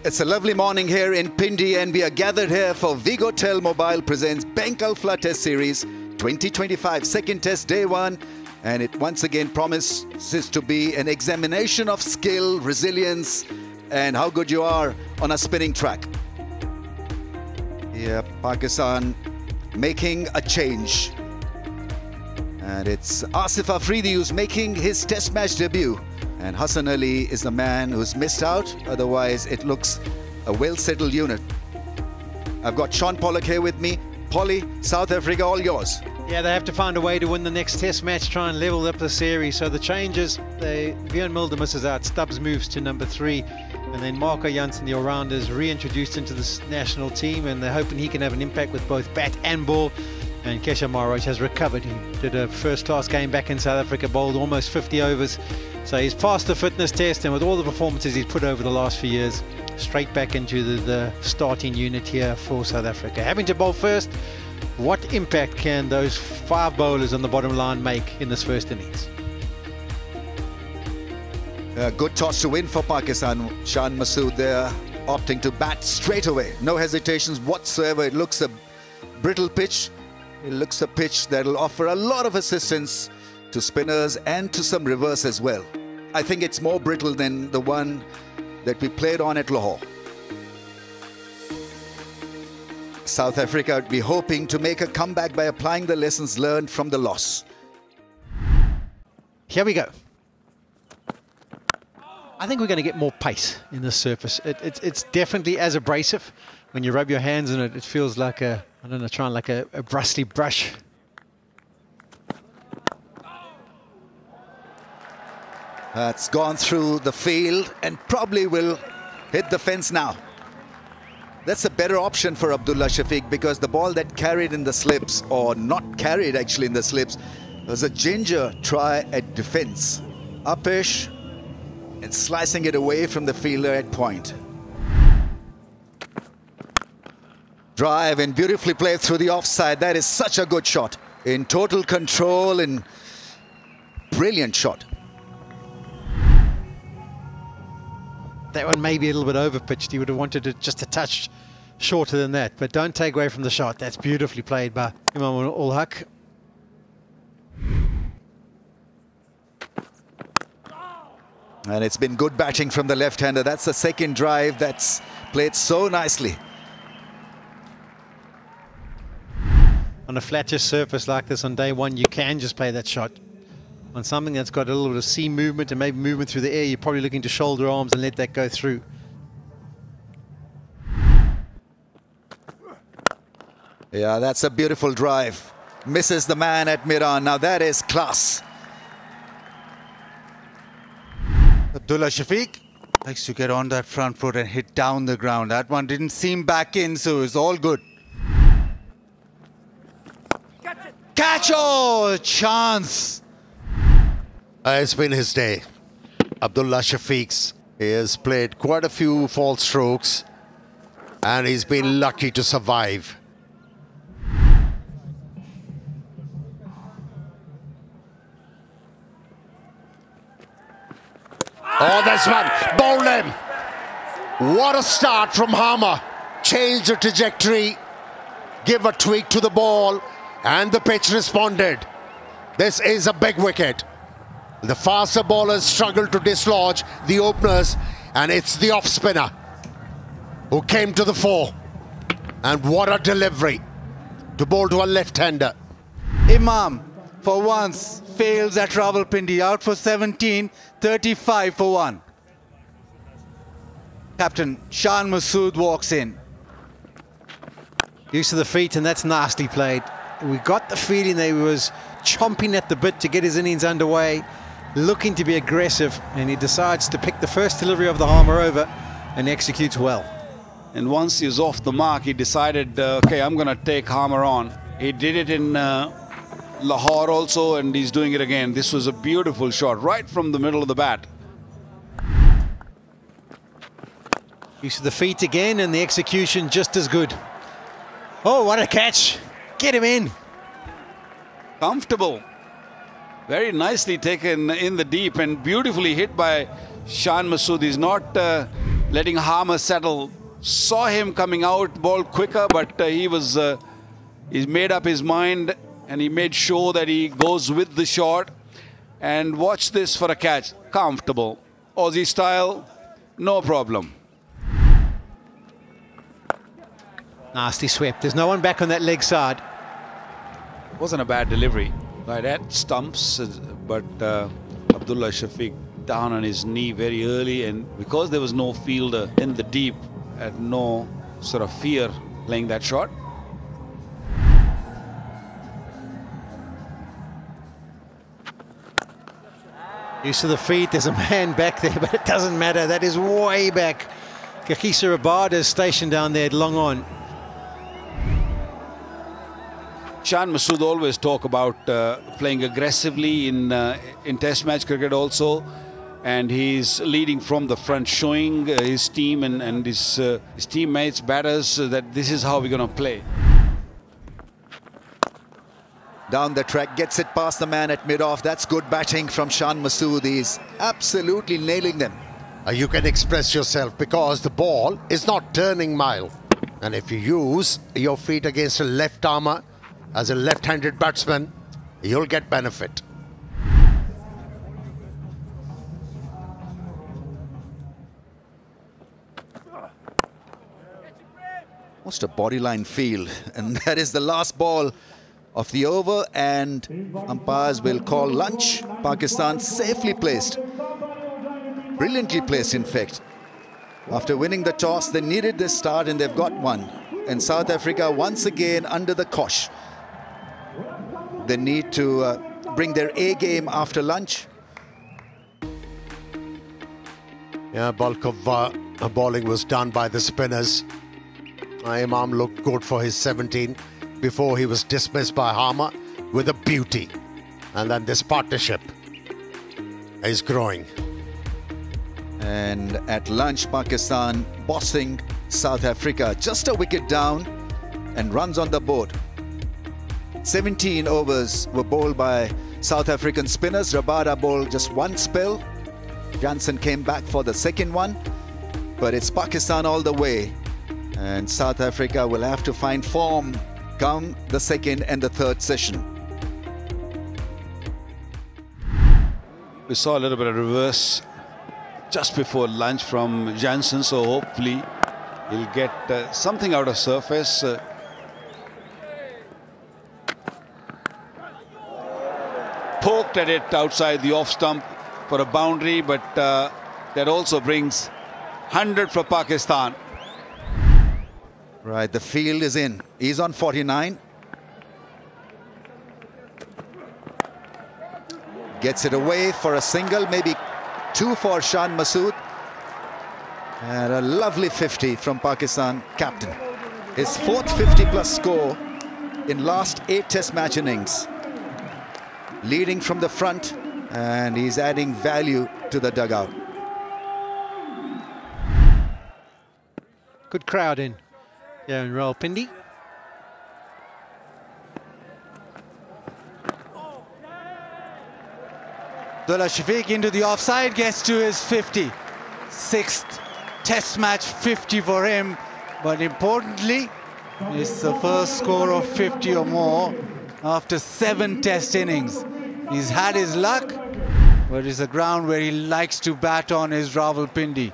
It's a lovely morning here in Pindi, and we are gathered here for Vigotel Mobile presents Bank Alpha Test Series 2025, second test, day one. And it once again promises to be an examination of skill, resilience, and how good you are on a spinning track. Yeah, Pakistan making a change. And it's Asif Afridi who's making his test match debut. And Hassan Ali is the man who's missed out. Otherwise, it looks a well-settled unit. I've got Sean Pollock here with me. Polly, South Africa, all yours. Yeah, they have to find a way to win the next test match, try and level up the series. So the changes, Björn Mulder misses out, Stubbs moves to number 3. And then Marco Janssen, the all-rounder, is reintroduced into the national team. And they're hoping he can have an impact with both bat and ball. And Kesha Maharaj has recovered. He did a first-class game back in South Africa, bowled almost 50 overs. So he's passed the fitness test, and with all the performances he's put over the last few years, straight back into the starting unit here for South Africa. Having to bowl first, what impact can those 5 bowlers on the bottom line make in this first innings? Good toss to win for Pakistan. Shan Masood there opting to bat straight away. No hesitations whatsoever. It looks a brittle pitch. It looks a pitch that'll offer a lot of assistance to spinners and to some reverse as well. I think it's more brittle than the one that we played on at Lahore. South Africa would be hoping to make a comeback by applying the lessons learned from the loss. Here we go. I think we're going to get more pace in this surface. It's definitely as abrasive. When you rub your hands in it, it feels like a, I don't know, trying like a brusty brush. That's gone through the field and probably will hit the fence now. That's a better option for Abdullah Shafiq, because the ball that carried in the slips, or not carried actually in the slips, was a ginger try at defense. Upish and slicing it away from the fielder at point. Drive and beautifully played through the offside. That is such a good shot. In total control and brilliant shot. That one may be a little bit over-pitched. He would have wanted it just a touch shorter than that. But don't take away from the shot. That's beautifully played by Imam Ul Haq. And it's been good batting from the left-hander. That's the second drive that's played so nicely. On a flatter surface like this on day one, you can just play that shot. On something that's got a little bit of seam movement and maybe movement through the air, you're probably looking to shoulder arms and let that go through. Yeah, that's a beautiful drive. Misses the man at mid-on. Now that is class. Abdullah Shafiq likes to get on that front foot and hit down the ground. That one didn't seam back in, so it's all good. Catch! Oh, chance! It's been his day. Abdullah Shafiq's. He has played quite a few false strokes and he's been lucky to survive. Oh, that's one. Bowled him. What a start from Harmer. Change the trajectory. Give a tweak to the ball. And the pitch responded. This is a big wicket. The faster bowlers struggle to dislodge the openers, and it's the off-spinner who came to the fore. And what a delivery to bowl to a left-hander. Imam, for once, fails at Rawalpindi, out for 17, 35 for 1. Captain Shan Masood walks in. Use of the feet, and that's nicely played. We got the feeling that he was chomping at the bit to get his innings underway, looking to be aggressive, and he decides to pick the first delivery of the Harmer over and executes well. And once he was off the mark, he decided, okay, I'm going to take Harmer on. He did it in Lahore also, and he's doing it again. This was a beautiful shot right from the middle of the bat. Use of the feet again, and the execution just as good. Oh, what a catch. Get him in. Comfortable. Very nicely taken in the deep and beautifully hit by Shan Masood. He's not letting Harmer settle. Saw him coming out, ball quicker, but he's made up his mind and he made sure that he goes with the shot. And watch this for a catch. Comfortable. Aussie style, no problem. Nasty sweep. There's no one back on that leg side. Wasn't a bad delivery. Right at stumps, but Abdullah Shafiq down on his knee very early, and because there was no fielder in the deep, had no sort of fear playing that shot. Use of the feet, there's a man back there, but it doesn't matter. That is way back. Kakisa Rabada is stationed down there, long on. Shan Masood always talk about playing aggressively in Test match cricket also, and he's leading from the front, showing his team and his teammates, batters, that this is how we're going to play. Down the track, gets it past the man at mid-off. That's good batting from Shan Masood. He's absolutely nailing them. You can express yourself because the ball is not turning mile. And if you use your feet against a left armour as a left-handed batsman, you'll get benefit. Almost a bodyline field, and that is the last ball of the over, and umpires will call lunch. Pakistan safely placed, brilliantly placed in fact. After winning the toss, they needed this start and they've got one. And South Africa once again under the cosh. They need to bring their A game after lunch. Yeah, bulk of bowling was done by the spinners. Imam looked good for his 17 before he was dismissed by Harmer with a beauty. And then this partnership is growing. And at lunch, Pakistan bossing South Africa. Just a wicket down and runs on the board. 17 overs were bowled by South African spinners. Rabada bowled just one spell. Jansen came back for the second one. But it's Pakistan all the way. And South Africa will have to find form come the second and the third session. We saw a little bit of reverse just before lunch from Jansen, so hopefully he'll get something out of surface. Poked at it outside the off stump for a boundary, but that also brings 100 for Pakistan. Right, the field is in. He's on 49. Gets it away for a single, maybe two for Shan Masood. And a lovely 50 from Pakistan captain. His fourth 50-plus score in last 8 Test match innings. Leading from the front, and he's adding value to the dugout. Good crowd in. Yeah, and Rawalpindi. Abdullah Shafiq into the offside, gets to his 50. 6th Test match 50 for him. But importantly, it's the first score of 50 or more after 7 Test innings. He's had his luck, but it's a ground where he likes to bat on is Rawalpindi.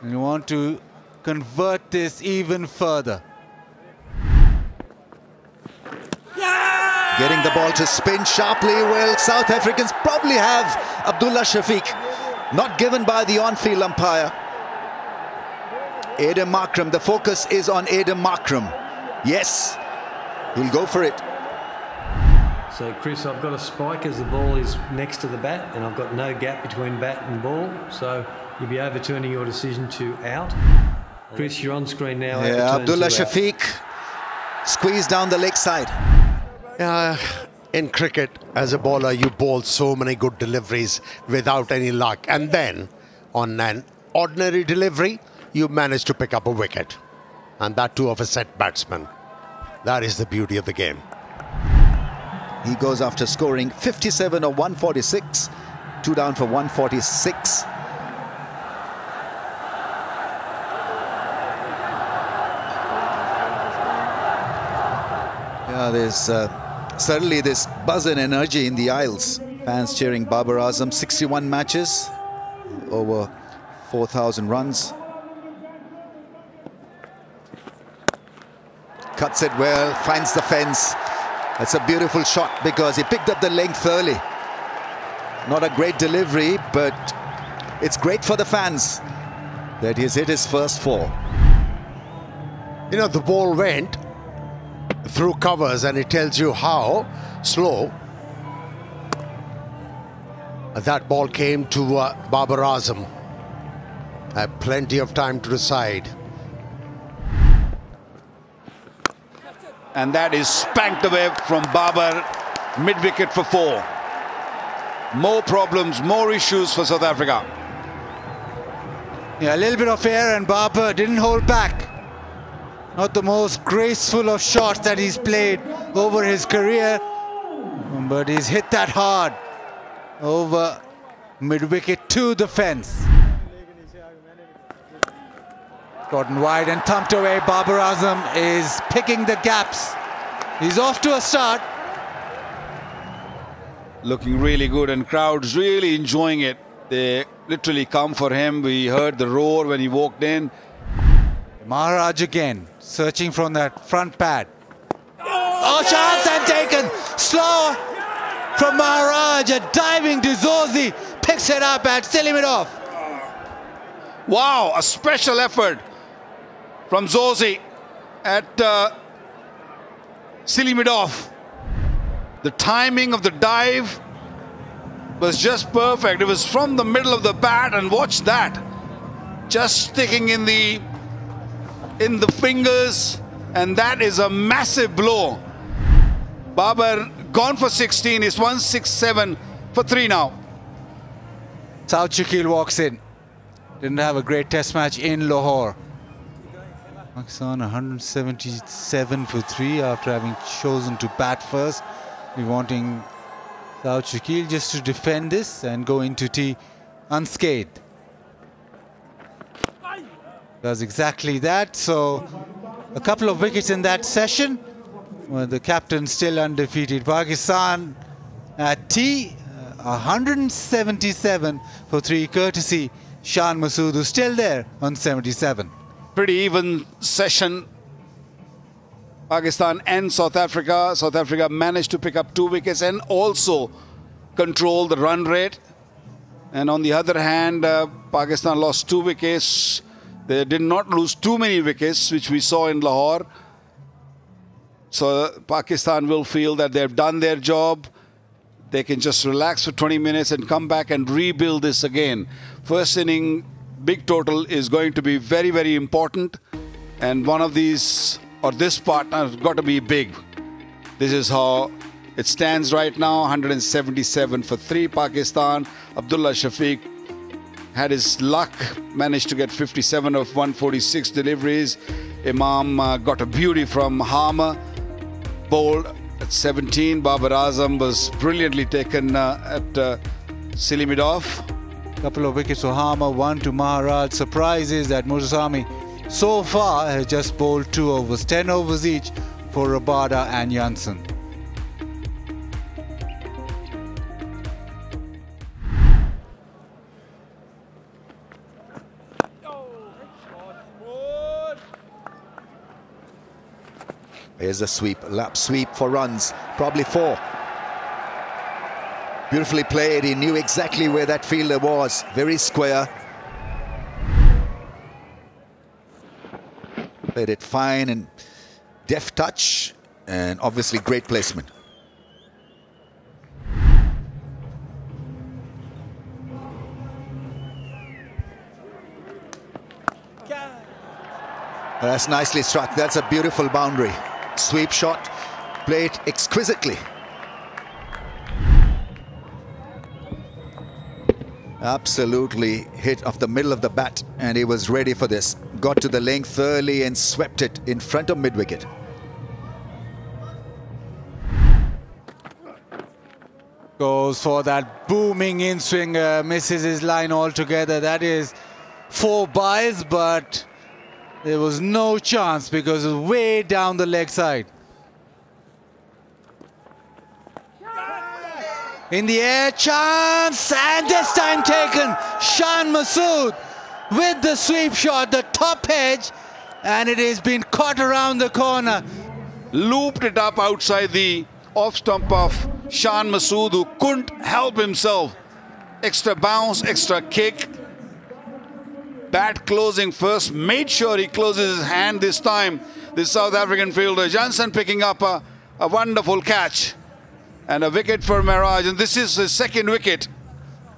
And you want to convert this even further. Getting the ball to spin sharply. Well, South Africans probably have Abdullah Shafiq. Not given by the on-field umpire. Adam Markram, the focus is on Adam Markram. Yes, he'll go for it. So, Chris, I've got a spike as the ball is next to the bat, and I've got no gap between bat and ball. So, you'll be overturning your decision to out. Chris, you're on screen now. Yeah, Abdullah Shafiq squeezed down the leg side. In cricket, as a bowler, you bowl so many good deliveries without any luck. And then, on an ordinary delivery, you manage to pick up a wicket. And that too of a set batsman. That is the beauty of the game. He goes after scoring 57 or 146. 2 down for 146. Yeah, there's certainly this buzz and energy in the aisles. Fans cheering Babar Azam. 61 matches, over 4,000 runs. Cuts it well, finds the fence. That's a beautiful shot because he picked up the length early. Not a great delivery, but it's great for the fans that he's hit his first four. You know, the ball went through covers and it tells you how slow that ball came to Babar Azam. Had plenty of time to decide. And that is spanked away from Babar, mid-wicket for 4. More problems, more issues for South Africa. Yeah, a little bit of air and Babar didn't hold back. Not the most graceful of shots that he's played over his career, but he's hit that hard over mid-wicket to the fence. Gotten wide and thumped away. Babar Azam is picking the gaps. He's off to a start. Looking really good, and crowds really enjoying it. They literally come for him. We heard the roar when he walked in. Maharaj again, searching from that front pad. Oh, chance and taken. Slow from Maharaj, a diving to Zozi. Picks it up and still it off. Wow, a special effort from Zozi at sealing it off. The timing of the dive was just perfect. It was from the middle of the bat, and watch that. Just sticking in the fingers, and that is a massive blow. Babar gone for 16, is 167 for 3 now. South Shakil walks in. Didn't have a great test match in Lahore. Pakistan 177 for 3 after having chosen to bat first. We're wanting South Shakil just to defend this and go into tea unscathed. Does exactly that. So a couple of wickets in that session. Well, the captain still undefeated. Pakistan at tea 177 for 3, courtesy Shan Masood, who's still there on 77. Pretty even session. Pakistan and South Africa. South Africa managed to pick up 2 wickets and also control the run rate. And on the other hand, Pakistan lost 2 wickets. They did not lose too many wickets, which we saw in Lahore. So Pakistan will feel that they've done their job. They can just relax for 20 minutes and come back and rebuild this again. First inning, big total is going to be very, very important. And one of these, or this partner, has got to be big. This is how it stands right now. 177 for 3, Pakistan. Abdullah Shafiq had his luck, managed to get 57 of 146 deliveries. Imam got a beauty from Harmer, bowled at 17. Babar Azam was brilliantly taken at sealing it off. Couple of wickets for Harmer, 1 to Maharaj. Surprise is that Mutasami so far has just bowled 2 overs, 10 overs each for Rabada and Janssen. Here's a sweep, lap sweep for runs, probably 4. Beautifully played. He knew exactly where that fielder was. Very square. Played it fine and deft touch, and obviously great placement. That's nicely struck. That's a beautiful boundary. Sweep shot, played exquisitely. Absolutely hit off the middle of the bat, and he was ready for this. Got to the length early and swept it in front of mid-wicket. Goes for that booming in-swinger, misses his line altogether. That is 4 byes, but there was no chance because it was way down the leg side. In the air, chance, and this time taken. Shan Masood with the sweep shot, the top edge, and it has been caught around the corner. Looped it up outside the off stump of Shan Masood, who couldn't help himself. Extra bounce, extra kick. Bat closing first, made sure he closes his hand this time. This South African fielder, Jansen, picking up a wonderful catch. And a wicket for Mirage, and this is his second wicket.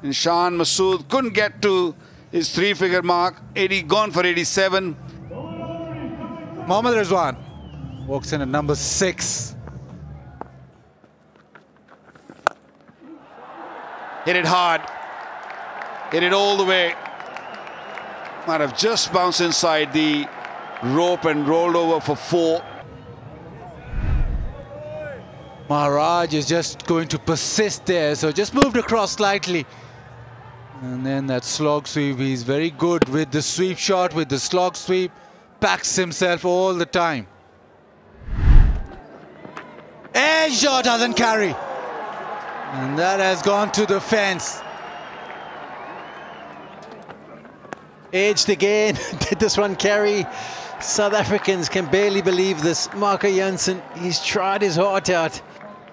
And Shan Masood couldn't get to his 3-figure mark. 80 gone for 87. Mohammad Rizwan walks in at number 6. Hit it hard. Hit it all the way. Might have just bounced inside the rope and rolled over for 4. Maharaj is just going to persist there, so just moved across slightly. And then that slog sweep, he's very good with the sweep shot, with the slog sweep, backs himself all the time. Edge shot doesn't carry. And that has gone to the fence. Edged again. Did this one carry? South Africans can barely believe this. Marco Jansen, he's tried his heart out.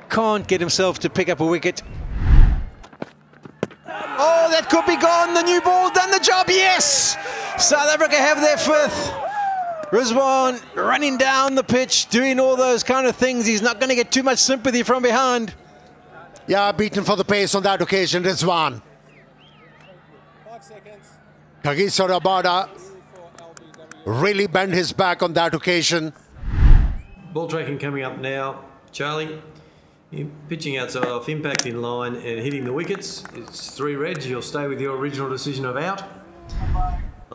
Can't get himself to pick up a wicket. Oh, that could be gone. The new ball done the job. Yes! South Africa have their 5th. Rizwan running down the pitch, doing all those kind of things. He's not going to get too much sympathy from behind. Yeah, beaten for the pace on that occasion, Rizwan. 5 seconds. Kagiso Rabada really bent his back on that occasion. Ball tracking coming up now. Charlie, you're pitching outside off, impact in line and hitting the wickets. It's 3 reds. You'll stay with your original decision of out.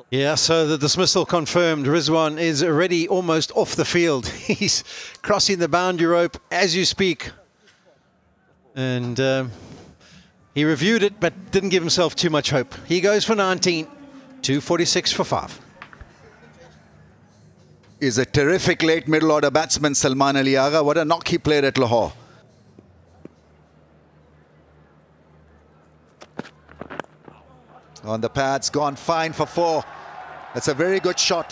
Yeah, so the dismissal confirmed. Rizwan is already almost off the field. He's crossing the boundary rope as you speak. And he reviewed it, but didn't give himself too much hope. He goes for 19, 246 for 5. Is a terrific late middle order batsman, Salman Ali Agha. What a knock he played at Lahore. On the pads, gone fine for 4. That's a very good shot.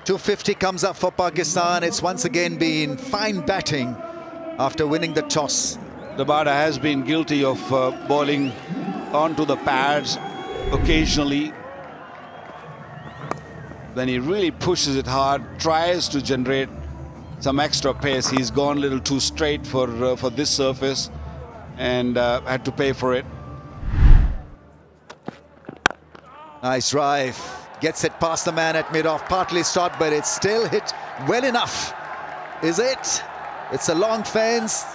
250 comes up for Pakistan. It's once again been fine batting after winning the toss. Rabada has been guilty of bowling onto the pads occasionally. When he really pushes it hard, tries to generate some extra pace. He's gone a little too straight for this surface and had to pay for it. Nice drive. Gets it past the man at mid-off. Partly stopped, but it's still hit well enough. Is it? It's a long fence.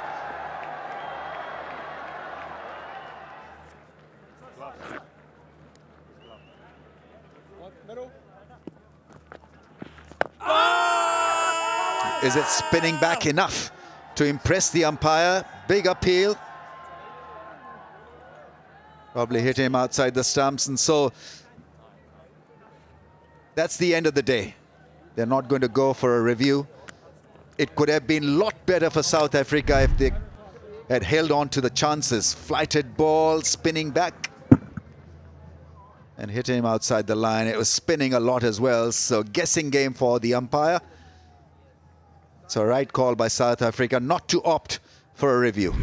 Is it spinning back enough to impress the umpire? Big appeal. Probably hit him outside the stumps, and so that's the end of the day. They're not going to go for a review. It could have been a lot better for South Africa if they had held on to the chances. Flighted ball, spinning back, and hit him outside the line. It was spinning a lot as well, so guessing game for the umpire. It's a right call by South Africa not to opt for a review.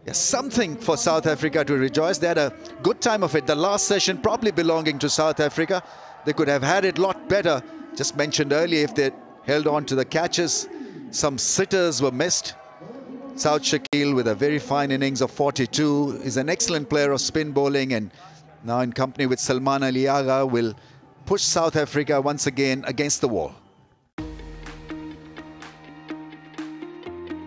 Yes, something for South Africa to rejoice. They had a good time of it. The last session probably belonging to South Africa. They could have had it a lot better. Just mentioned earlier, if they held on to the catches, some sitters were missed. South Shakil with a very fine innings of 42 is an excellent player of spin bowling, and now in company with Salman Ali Agha will push South Africa once again against the wall.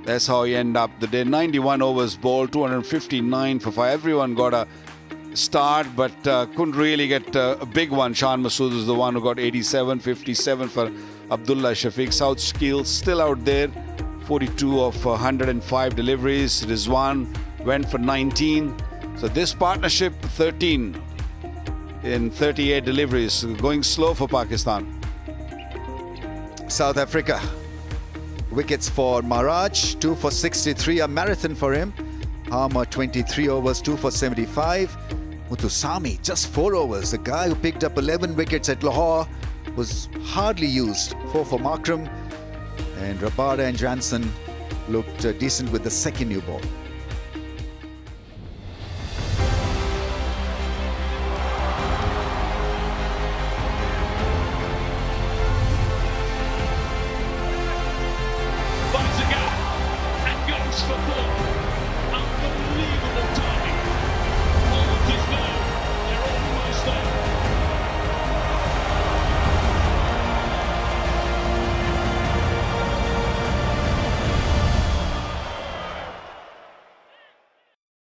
That's how he ended up the day. 91 overs bowled, 259 for 5. Everyone got a start, but couldn't really get a big one. Shan Masood is the one who got 87, 57 for Abdullah Shafiq. South Shakil still out there, 42 of 105 deliveries. Rizwan went for 19. So this partnership, 13 in 38 deliveries. Going slow for Pakistan. South Africa wickets for Maharaj, 2 for 63, a marathon for him. Harmer 23 overs, 2 for 75. Muthuswamy just 4 overs. The guy who picked up 11 wickets at Lahore was hardly used. 4 for Markram. And Rabada and Jansen looked decent with the second new ball.